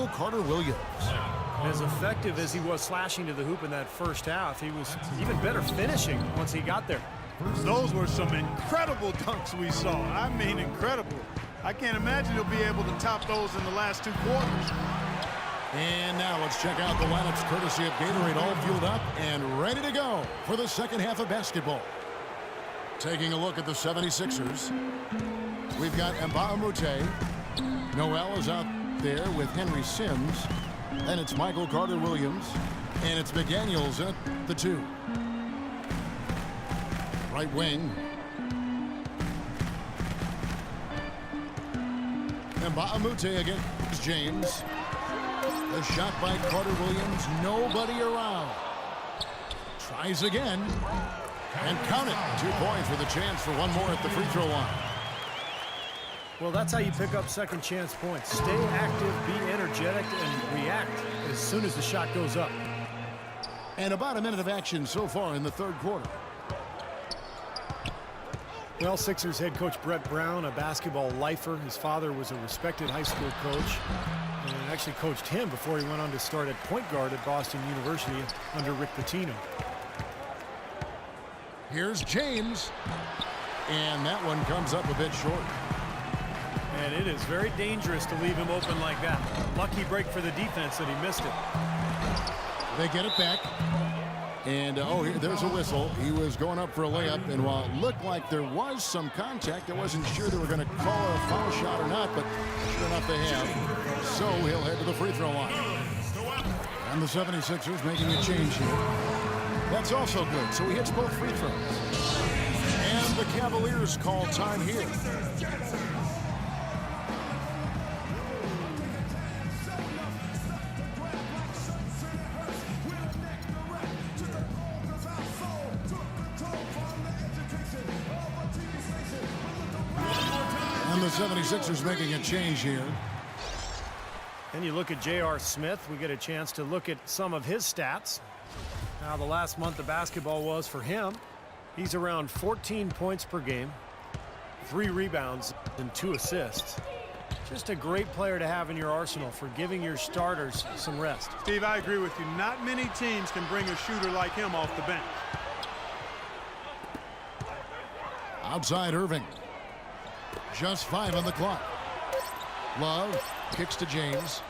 Carter-Williams. As effective as he was slashing to the hoop in that first half, he was even better finishing once he got there. Those were some incredible dunks we saw. I mean, incredible. I can't imagine he'll be able to top those in the last 2 quarters. And now let's check out the lineups courtesy of Gatorade, all fueled up and ready to go for the second half of basketball. Taking a look at the 76ers, we've got Mbah a Moute. Noel is out there with Henry Sims. Then it's Michael Carter-Williams. And it's McDaniels at the 2. Right wing. Mbah a Moute against James. The shot by Carter-Williams. Nobody around. Tries again. And count it. 2 points with a chance for one more at the free throw line. Well, that's how you pick up second chance points. Stay active, be energetic, and react as soon as the shot goes up. And about a minute of action so far in the third quarter. Well, Sixers head coach Brett Brown, a basketball lifer. His father was a respected high school coach and actually coached him before he went on to start at point guard at Boston University under Rick Pitino. Here's James. And that one comes up a bit short. And it is very dangerous to leave him open like that. Lucky break for the defense that he missed it. They get it back. And, there's a whistle. He was going up for a layup, and while it looked like there was some contact, I wasn't sure they were going to call a foul shot or not, but sure enough they have. So he'll head to the free throw line. And the 76ers making a change here. That's also good, so he hits both free throws. And the Cavaliers call time here. And the 76ers making a change here. And you look at J.R. Smith, we get a chance to look at some of his stats. Now, the last month of basketball was for him. He's around 14 points per game, 3 rebounds, and 2 assists. Just a great player to have in your arsenal for giving your starters some rest. Steve, I agree with you. Not many teams can bring a shooter like him off the bench. Outside Irving. Just 5 on the clock. Love kicks to James.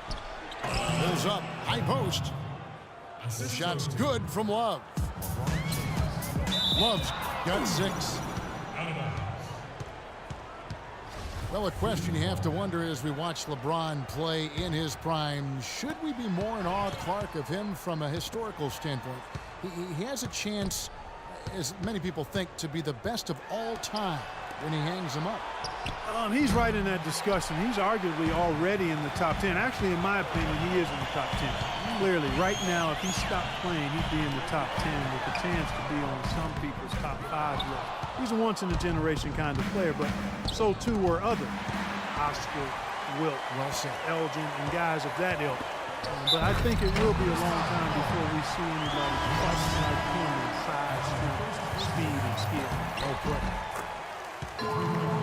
Pulls up. High post. The shot's good from Love. Love's got 6. Well, a question you have to wonder as we watch LeBron play in his prime, should we be more in awe, Clark, of him from a historical standpoint? He has a chance, as many people think, to be the best of all time when he hangs them up. He's right in that discussion. He's arguably already in the top 10. Actually, in my opinion, he is in the top 10. Clearly, right now, if he stopped playing, he'd be in the top 10 with a chance to be on some people's top 5 list. He's a once-in-a-generation kind of player, but so too were other Oscar, Wilt, Elgin, and guys of that ilk. But I think it will be a long time before we see anybody quite like him in size, strength, speed, and skill. Oh, boy.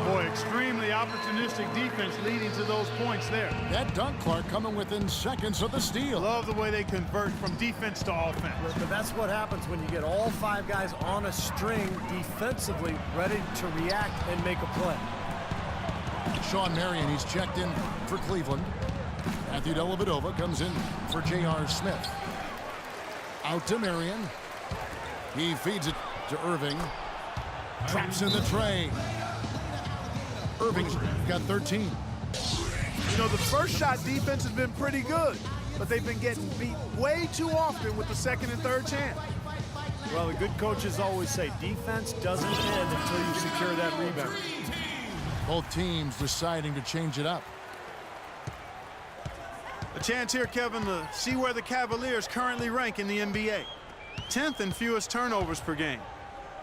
Boy, extremely opportunistic defense leading to those points there. That dunk, Clark, coming within seconds of the steal. Love the way they convert from defense to offense. But that's what happens when you get all 5 guys on a string defensively ready to react and make a play. Sean Marion, he's checked in for Cleveland. Matthew Dellavedova comes in for J.R. Smith. Out to Marion. He feeds it to Irving. Traps in the tray. Irving's got 13. You know, the first shot defense has been pretty good, but they've been getting beat way too often with the second and third chance. Well, the good coaches always say defense doesn't end until you secure that rebound. Both teams deciding to change it up. A chance here, Kevin, to see where the Cavaliers currently rank in the NBA. 10th in fewest turnovers per game.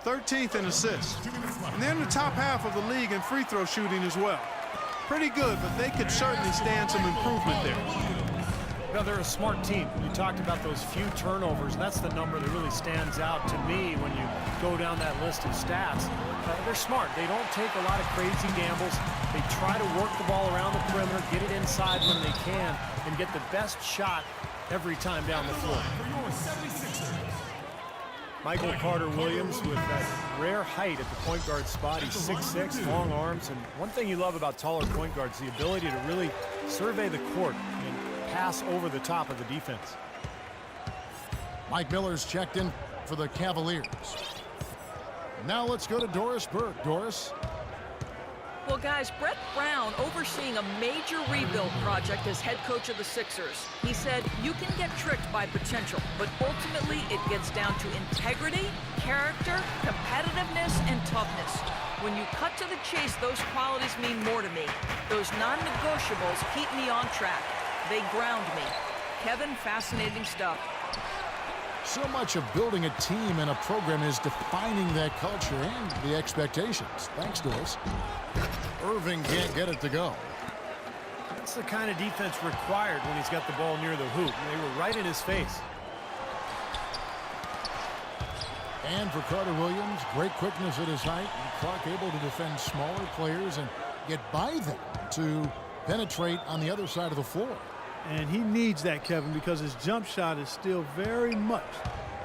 13th in assists. And they're in the top half of the league in free throw shooting as well. Pretty good, but they could certainly stand some improvement there. know, they're a smart team. You talked about those few turnovers. That's the number that really stands out to me when you go down that list of stats. They're smart. They don't take a lot of crazy gambles. They try to work the ball around the perimeter, get it inside when they can, and get the best shot every time down the floor. Michael Carter-Williams with that rare height at the point guard spot. He's 6'6", long arms, and one thing you love about taller point guards, the ability to really survey the court and pass over the top of the defense. Mike Miller's checked in for the Cavaliers. Now let's go to Doris Burke. Doris? Well, guys, Brett Brown overseeing a major rebuild project as head coach of the Sixers. He said, you can get tricked by potential, but ultimately it gets down to integrity, character, competitiveness, and toughness. When you cut to the chase, those qualities mean more to me. Those non-negotiables keep me on track. They ground me. Kevin, fascinating stuff. So much of building a team and a program is defining that culture and the expectations. Thanks, Doris. Irving can't get it to go. That's the kind of defense required when he's got the ball near the hoop. They were right in his face. And for Carter-Williams, great quickness at his height. And Clark able to defend smaller players and get by them to penetrate on the other side of the floor. And he needs that, Kevin, because his jump shot is still very much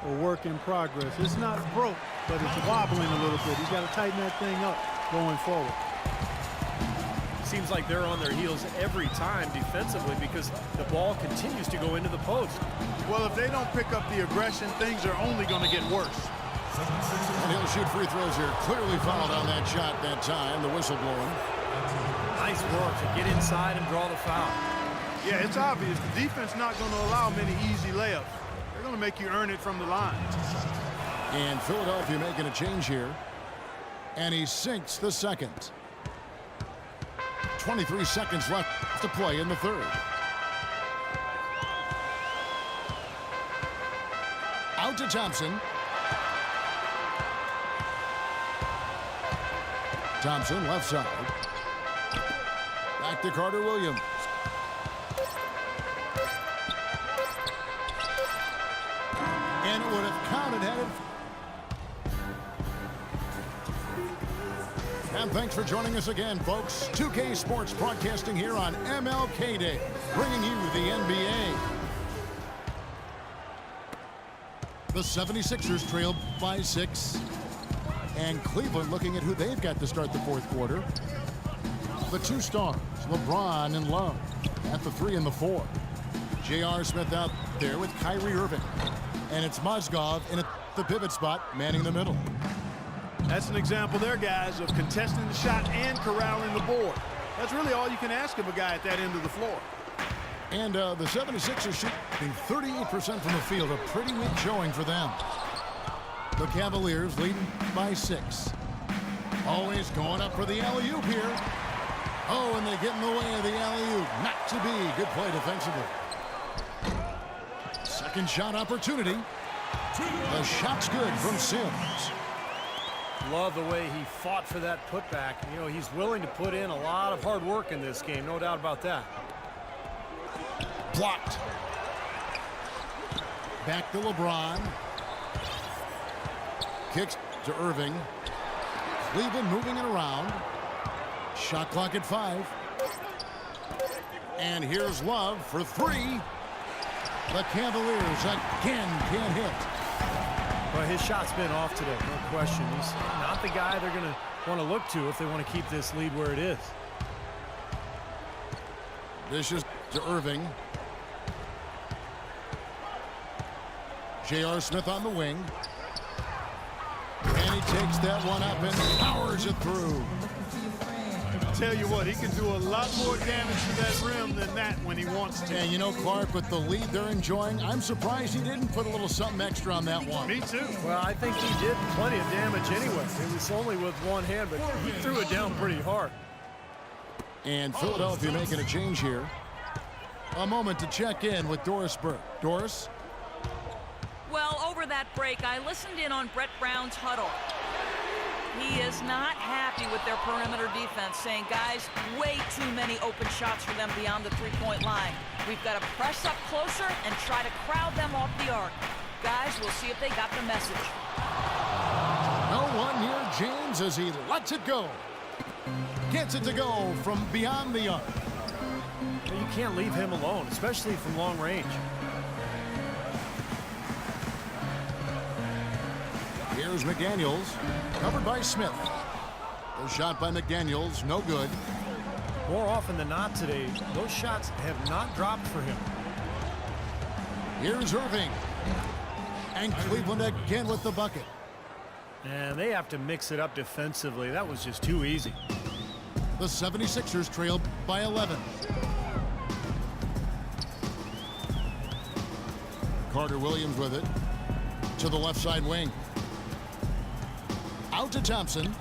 a work in progress. It's not broke, but it's wobbling a little bit. He's got to tighten that thing up going forward. Seems like they're on their heels every time defensively because the ball continues to go into the post. Well, if they don't pick up the aggression, things are only going to get worse. And he'll shoot free throws here. Clearly fouled on that shot that time. The whistle blowing. Nice work to get inside and draw the foul. Yeah, it's obvious. The defense not going to allow many easy layups. They're going to make you earn it from the line. And Philadelphia making a change here. And he sinks the second. 23 seconds left to play in the third. Out to Thompson. Thompson left side. Back to Carter-Williams. And it would have counted had it. And thanks for joining us again, folks. 2K Sports broadcasting here on MLK Day, bringing you the NBA. The 76ers trailed by 6. And Cleveland looking at who they've got to start the fourth quarter. The two stars, LeBron and Love, at the 3 and the 4. J.R. Smith out there with Kyrie Irving. And it's Mozgov in at the pivot spot, manning the middle. That's an example there, guys, of contesting the shot and corralling the board. That's really all you can ask of a guy at that end of the floor. And the 76ers shooting 38% from the field, a pretty weak showing for them. The Cavaliers leading by 6. Always going up for the alley-oop here. Oh, and they get in the way of the alley-oop. Not to be. Good play defensively. Second shot opportunity. The shot's good from Sims. Love the way he fought for that putback. You know, he's willing to put in a lot of hard work in this game, no doubt about that. Blocked. Back to LeBron. Kicks to Irving. Cleveland moving it around. Shot clock at 5. And here's Love for 3. The Cavaliers again can't hit. Well, his shot's been off today, no question. He's not the guy they're going to want to look to if they want to keep this lead where it is. Dishes to Irving. J.R. Smith on the wing. And he takes that one up and powers it through. Tell you what, he can do a lot more damage to that rim than that when he wants to. And you know, Clark, with the lead they're enjoying, I'm surprised he didn't put a little something extra on that one. Me too. Well, I think he did plenty of damage anyway. It was only with one hand, but he threw it down pretty hard. And Philadelphia making a change here. A moment to check in with Doris Burke. Doris? Well, over that break, I listened in on Brett Brown's huddle. He is not happy with their perimeter defense, saying, guys, way too many open shots for them beyond the three-point line. We've got to press up closer and try to crowd them off the arc. Guys, we'll see if they got the message. No one near James as he lets it go. Gets it to go from beyond the arc. You can't leave him alone, especially from long range. Here's McDaniels, covered by Smith. The shot by McDaniels, no good. More often than not today, those shots have not dropped for him. Here's Irving. And Cleveland again with the bucket. And they have to mix it up defensively. That was just too easy. The 76ers trail by 11. Carter Williams with it. To the left side wing. Out to Thompson. To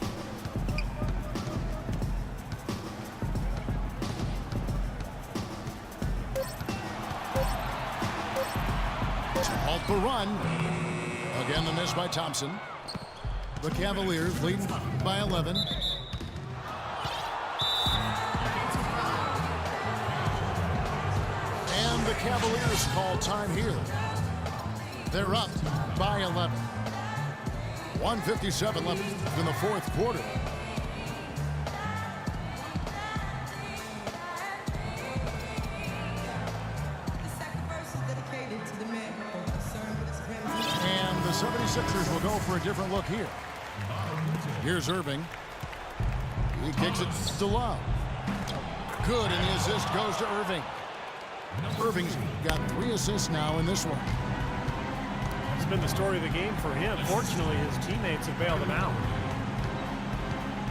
halt the run. Again, the miss by Thompson. The Cavaliers lead by 11. And the Cavaliers call time here. They're up by 11. 1:57 left in the fourth quarter. And the 76ers will go for a different look here. Here's Irving. He kicks it to Love. Good, and the assist goes to Irving. Irving's got 3 assists now in this one. It's been the story of the game for him. Fortunately, his teammates have bailed him out.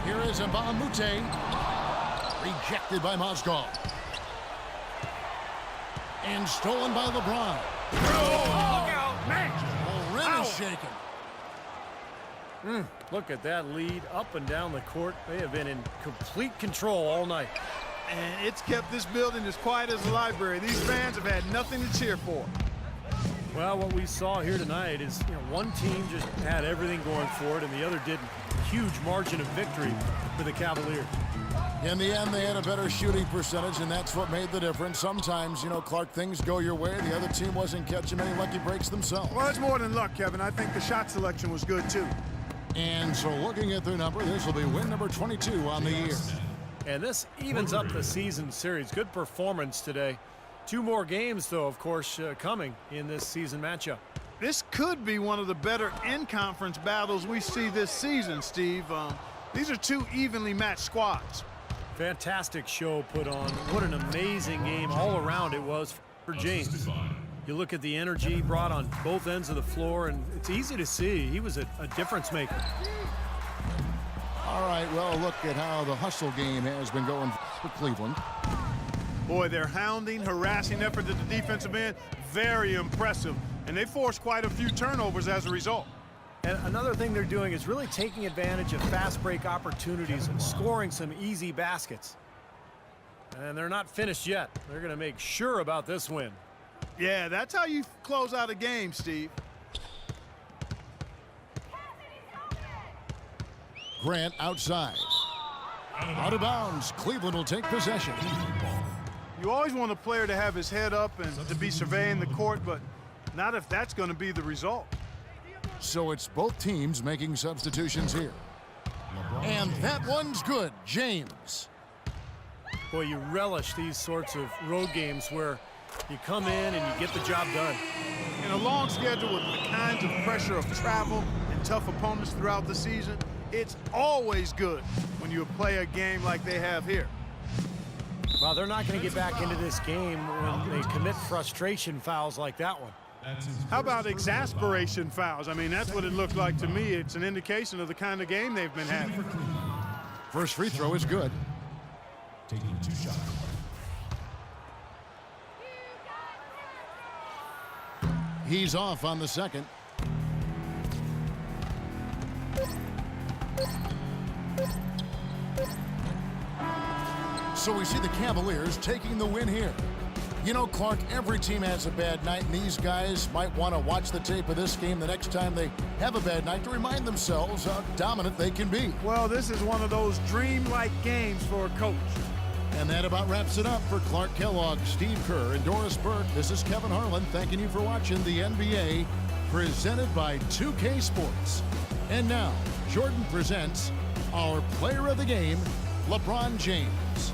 Here is Mbah a Moute. Rejected by Mozgov. And stolen by LeBron. Look out, man! The rim is shaken. Look at that lead up and down the court. They have been in complete control all night. And it's kept this building as quiet as a library. These fans have had nothing to cheer for. Well, what we saw here tonight is, one team just had everything going for it and the other didn't. Huge margin of victory for the Cavaliers. In the end, they had a better shooting percentage, and that's what made the difference. Sometimes, Clark, things go your way. The other team wasn't catching many lucky breaks themselves. Well, it's more than luck, Kevin. I think the shot selection was good, too. And so looking at their number, this will be win number 22 on the year. And this evens up the season series. Good performance today. 2 more games, though, of course, coming in this season matchup. This could be one of the better in-conference battles we see this season, Steve. These are 2 evenly matched squads. Fantastic show put on. What an amazing game all around it was for James. You look at the energy brought on both ends of the floor, and it's easy to see he was a difference maker. All right, well, look at how the hustle game has been going for Cleveland. Boy, their hounding, harassing effort at the defensive end, very impressive. And they forced quite a few turnovers as a result. And another thing they're doing is really taking advantage of fast break opportunities and scoring some easy baskets. And they're not finished yet. They're going to make sure about this win. Yeah, that's how you close out a game, Steve. Grant outside. Out of bounds. Cleveland will take possession. You always want a player to have his head up and to be surveying the court, but not if that's going to be the result. So it's both teams making substitutions here. And that one's good. James. Boy, you relish these sorts of road games where you come in and you get the job done. In a long schedule with the kinds of pressure of travel and tough opponents throughout the season, it's always good when you play a game like they have here. Well, they're not going to get back into this game when they commit frustration fouls like that one. How about exasperation fouls? I mean, that's what it looked like to me. It's an indication of the kind of game they've been having. First free throw is good. Taking 2 shots. He's off on the second. So we see the Cavaliers taking the win here. You know, Clark, every team has a bad night, and these guys might want to watch the tape of this game the next time they have a bad night to remind themselves how dominant they can be. Well, this is one of those dreamlike games for a coach. And that about wraps it up for Clark Kellogg, Steve Kerr, and Doris Burke. This is Kevin Harlan thanking you for watching the NBA presented by 2K Sports. And now, Jordan presents our player of the game, LeBron James.